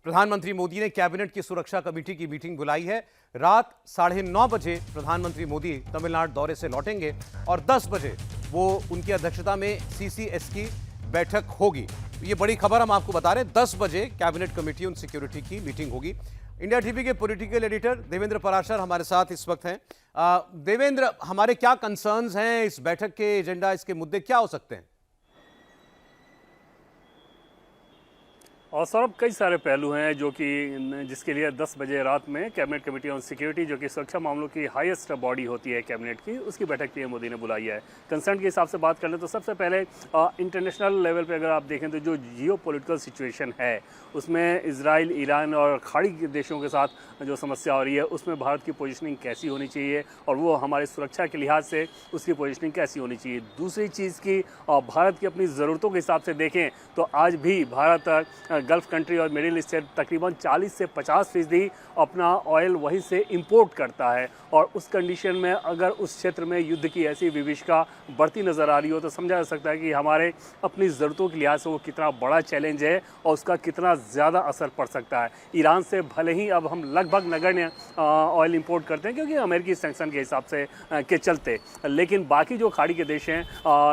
प्रधानमंत्री मोदी ने कैबिनेट की सुरक्षा कमेटी की मीटिंग बुलाई है। रात 9:30 बजे प्रधानमंत्री मोदी तमिलनाडु दौरे से लौटेंगे और 10 बजे वो उनकी अध्यक्षता में सीसीएस की बैठक होगी। ये बड़ी खबर हम आपको बता रहे हैं, 10 बजे कैबिनेट कमेटी ऑन सिक्योरिटी की मीटिंग होगी। इंडिया टीवी के पॉलिटिकल एडिटर देवेंद्र पराशर हमारे साथ इस वक्त हैं। देवेंद्र, हमारे क्या कंसर्न्स हैं इस बैठक के एजेंडा, इसके मुद्दे क्या हो सकते हैं? और सौरभ, कई सारे पहलू हैं जो कि जिसके लिए 10 बजे रात में कैबिनेट कमेटी ऑन सिक्योरिटी, जो कि सुरक्षा मामलों की हाईएस्ट बॉडी होती है कैबिनेट की, उसकी बैठक पीएम मोदी ने बुलाई है। कंसर्न के हिसाब से बात कर लें तो सबसे पहले इंटरनेशनल लेवल पे अगर आप देखें तो जो जियो पॉलिटिकल सिचुएशन है उसमें इजराइल, ईरान और खाड़ी के देशों के साथ जो समस्या हो रही है उसमें भारत की पोजिशनिंग कैसी होनी चाहिए और वो हमारी सुरक्षा के लिहाज से उसकी पोजिशनिंग कैसी होनी चाहिए। दूसरी चीज़ की भारत की अपनी ज़रूरतों के हिसाब से देखें तो आज भी भारत गल्फ़ कंट्री और मिडिल ईस्ट से तकरीबन 40 से 50% अपना ऑयल वहीं से इंपोर्ट करता है और उस कंडीशन में अगर उस क्षेत्र में युद्ध की ऐसी विभीषिका बढ़ती नज़र आ रही हो तो समझा जा सकता है कि हमारे अपनी ज़रूरतों के लिहाज से वो कितना बड़ा चैलेंज है और उसका कितना ज़्यादा असर पड़ सकता है। ईरान से भले ही अब हम लगभग नगण्य ऑयल इंपोर्ट करते हैं क्योंकि अमेरिकी सैंक्शन के हिसाब से के चलते, लेकिन बाकी जो खाड़ी के देश हैं,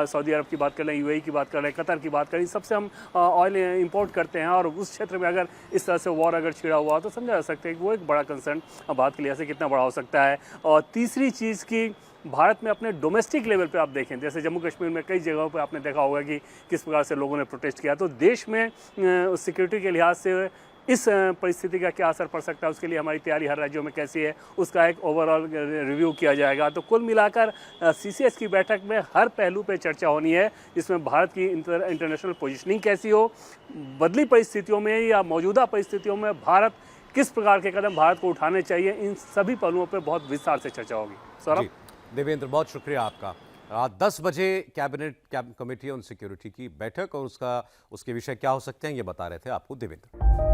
सऊदी अरब की बात कर लें, यूएई की बात कर लें, कतर की बात करें, सबसे हम ऑयल इंपोर्ट करते हैं और उस क्षेत्र में अगर इस तरह से वॉर अगर छिड़ा हुआ तो समझा जा सकता है कि वो एक बड़ा कंसर्न भारत के लिहाज से कितना बड़ा हो सकता है। और तीसरी चीज़ की भारत में अपने डोमेस्टिक लेवल पे आप देखें, जैसे जम्मू कश्मीर में कई जगहों पे आपने देखा होगा कि किस प्रकार से लोगों ने प्रोटेस्ट किया, तो देश में सिक्योरिटी के लिहाज से इस परिस्थिति का क्या असर पड़ सकता है, उसके लिए हमारी तैयारी हर राज्यों में कैसी है, उसका एक ओवरऑल रिव्यू किया जाएगा। तो कुल मिलाकर सीसीएस की बैठक में हर पहलू पे चर्चा होनी है, जिसमें भारत की इंटरनेशनल पोजीशनिंग कैसी हो, बदली परिस्थितियों में या मौजूदा परिस्थितियों में भारत किस प्रकार के कदम भारत को उठाने चाहिए, इन सभी पहलुओं पर बहुत विस्तार से चर्चा होगी। सौरभ। देवेंद्र, बहुत शुक्रिया आपका। रात 10 बजे कैबिनेट कमेटी ऑन सिक्योरिटी की बैठक और उसके विषय क्या हो सकते हैं ये बता रहे थे आपको देवेंद्र।